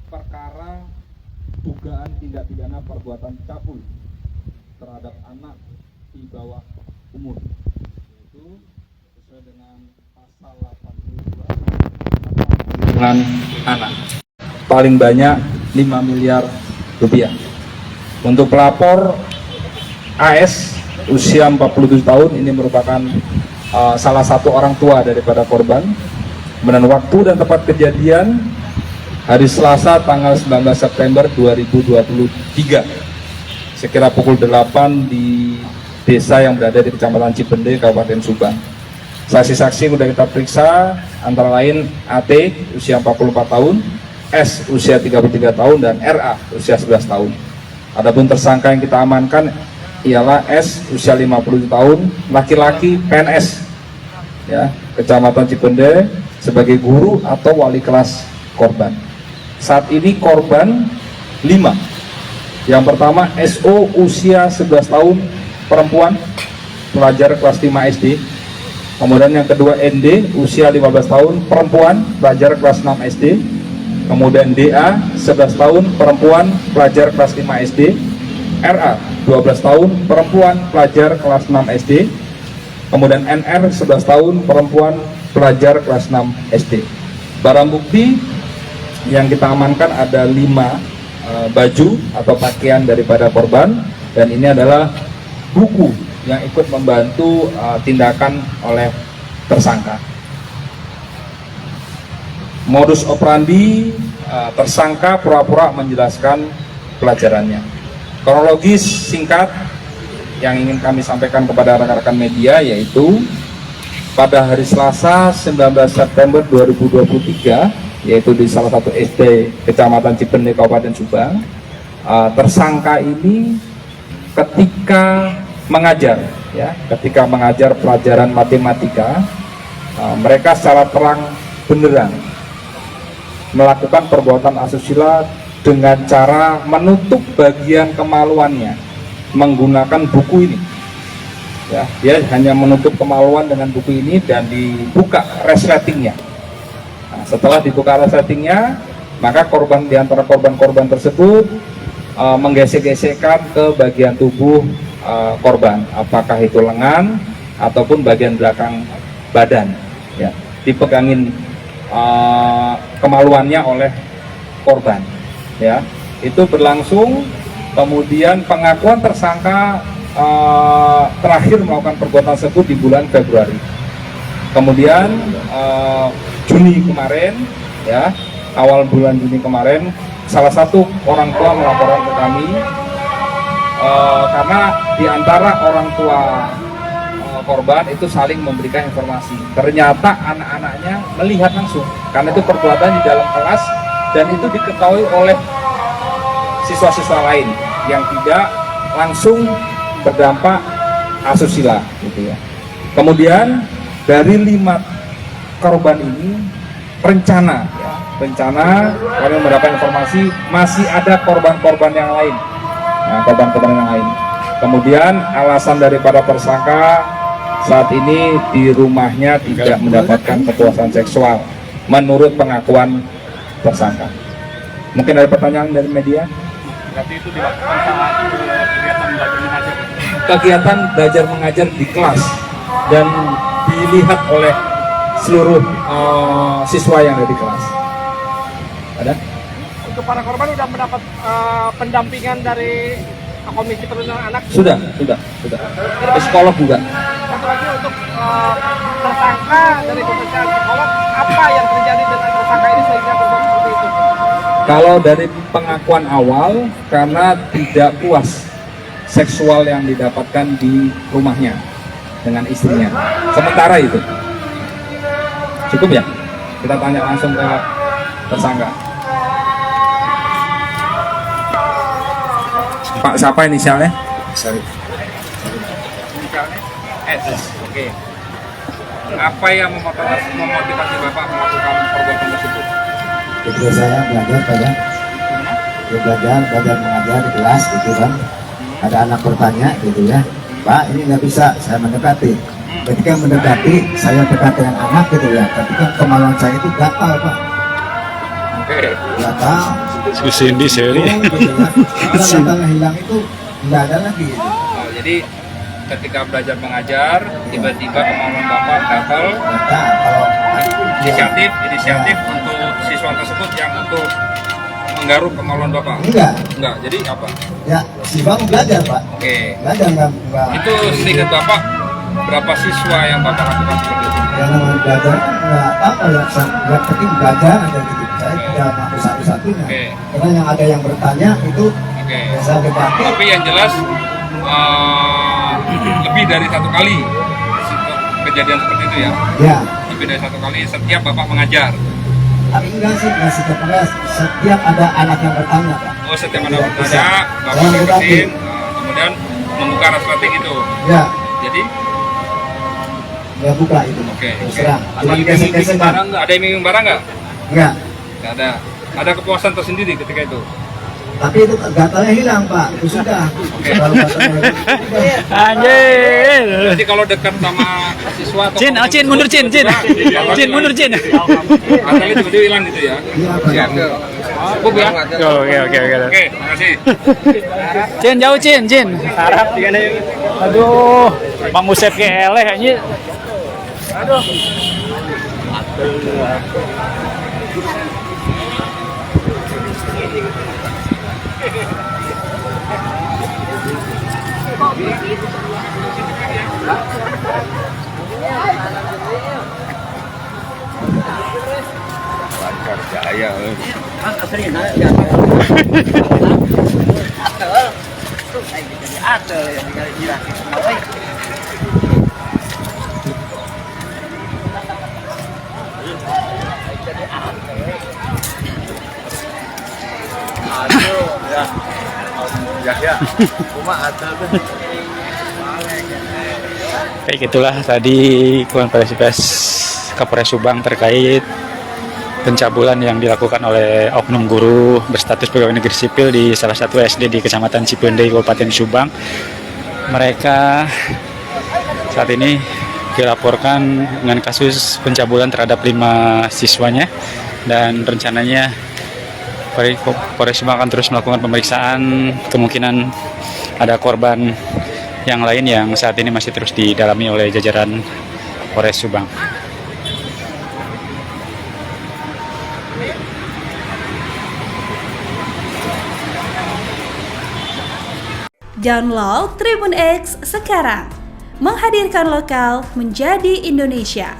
perkara dugaan tindak pidana perbuatan cabul terhadap anak di bawah umur, yaitu sesuai dengan pasal 82 dengan anak paling banyak 5 miliar rupiah. Untuk pelapor AS usia 47 tahun, ini merupakan salah satu orang tua daripada korban. Kemudian waktu dan tempat kejadian hari Selasa tanggal 19 September 2023 sekira pukul 8 di desa yang berada di Kecamatan Cipende, Kabupaten Subang. Saksi-saksi sudah kita periksa, antara lain AT usia 44 tahun, S usia 33 tahun, dan RA usia 11 tahun. Adapun tersangka yang kita amankan ialah S usia 50 tahun, laki-laki PNS, ya, Kecamatan Cipende, sebagai guru atau wali kelas korban. Saat ini korban 5. Yang pertama SO usia 11 tahun, perempuan, pelajar kelas 5 SD. Kemudian yang kedua ND usia 15 tahun, perempuan, pelajar kelas 6 SD. Kemudian DA 11 tahun, perempuan, pelajar kelas 5 SD. RA 12 tahun, perempuan, pelajar kelas 6 SD. Kemudian NR 11 tahun, perempuan, pelajar kelas 6 SD. Barang bukti yang kita amankan ada 5 baju atau pakaian daripada korban, dan ini adalah buku yang ikut membantu tindakan oleh tersangka. Modus operandi tersangka pura-pura menjelaskan pelajarannya. Kronologis singkat yang ingin kami sampaikan kepada rekan-rekan media, yaitu pada hari Selasa 19 September 2023, yaitu di salah satu SD Kecamatan Cipende, Kabupaten Subang, tersangka ini ketika mengajar pelajaran matematika, mereka secara terang benderang melakukan perbuatan asusila dengan cara menutup bagian kemaluannya menggunakan buku ini. Ya, dia hanya menutup kemaluan dengan buku ini dan dibuka resletingnya. Nah, setelah dibuka resletingnya, maka korban, di antara korban-korban tersebut menggesek-gesekkan ke bagian tubuh korban, apakah itu lengan ataupun bagian belakang badan. Ya, dipegangin kemaluannya oleh korban. Ya, itu berlangsung. Kemudian pengakuan tersangka terakhir melakukan perbuatan tersebut di bulan Februari. Kemudian Juni kemarin, ya, awal bulan Juni kemarin, salah satu orang tua melaporkan ke kami karena di antara orang tua korban itu saling memberikan informasi. Ternyata anak-anaknya melihat langsung, karena itu perbuatan di dalam kelas dan itu diketahui oleh siswa-siswa lain yang tidak langsung berdampak asusila, gitu ya. Kemudian dari 5 korban ini rencana kami mendapat informasi masih ada korban-korban yang lain. Nah, korban-korban yang lain. Kemudian alasan daripada tersangka saat ini di rumahnya tidak mendapatkan kepuasan seksual menurut pengakuan tersangka. Mungkin ada pertanyaan dari media? Berarti itu dilakukan saat kegiatan belajar mengajar. Kegiatan belajar mengajar di kelas dan dilihat oleh seluruh siswa yang ada di kelas. Ada? Untuk para korban sudah mendapat pendampingan dari Komisi Perlindungan Anak? Sudah. Psikolog juga. Satu lagi untuk tersangka dari pemeriksaan psikolog, apa yang terjadi dengan tersangka ini sehingga berbuat seperti itu? Kalau dari pengakuan awal, karena tidak puas seksual yang didapatkan di rumahnya dengan istrinya. Sementara itu. Cukup ya? Kita tanya langsung ke tersangka. Pak, siapa inisialnya? Syarif. Inisialnya S. Oke. Apa yang memotivasi Bapak melakukan perbuatan tersebut? Ketika saya belajar mengajar di kelas gitu kan, ada anak bertanya gitu ya, Pak ini nggak bisa saya mendekati. Ketika mendekati, saya dekat dengan anak gitu ya, tapi kan kemaluan saya itu gatal Pak. Oke. Gatal, Cindy seri. gitu ya. Setelah datanya hilang itu nggak ada lagi gitu. Oh, jadi ketika belajar mengajar, tiba-tiba kemauan Bapak double Nah, kalau inisiatif untuk siswa tersebut yang untuk menggaruk kemauan Bapak. enggak, Jadi apa? ya siswa mau belajar Pak, Oke. belajar enggak. Itu seingat Bapak berapa siswa yang Bapak lakukan seperti itu? Ya namanya belajar kan nggak apa ya, yang penting belajar aja gitu. Saya tidak mau satu-satunya. Oke. Karena yang ada yang bertanya itu Oke. ya saya debati. Tapi yang jelas lebih dari satu kali kejadian seperti itu ya. Ya, Lebih dari satu kali setiap Bapak mengajar. tapi enggak sih, enggak setiap ada, setiap ada anak yang bertanya Pak. Oh, setiap ada Ya, bertanya, bisa. Bapak Saya debati. deketin, kemudian membuka resleting itu. Ya, Jadi, ya buka itu. oke. Terus terang. Ada Cuma yang gesek-gesek kan? Ada yang minum barang nggak? Enggak. Nggak ada. Ada kepuasan tersendiri ketika itu. Tapi itu gatalnya hilang Pak, itu sudah. Kalau gatalnya hilang, Anjir. Jadi kalau dekat sama siswa atau Cin, Cin mundur Cin, Cin. Cin mundur Cin. Katanya tiba-tiba hilang gitu ya. iya Pak. Cukup ya. Oke. Oke, makasih. Cin jauh Cin. Harap tiga nih. Aduh, Bang Usep keleh anjir. Aduh. Baik, itulah tadi konferensi pers Kapolres Subang terkait pencabulan yang dilakukan oleh oknum guru berstatus pegawai negeri sipil di salah satu SD di Kecamatan Cipendei, Kabupaten Subang. Mereka saat ini dilaporkan dengan kasus pencabulan terhadap 5 siswanya, dan rencananya Polres Subang akan terus melakukan pemeriksaan. Kemungkinan ada korban yang lain yang saat ini masih terus didalami oleh jajaran Polres Subang. Download Tribun X sekarang, menghadirkan lokal menjadi Indonesia.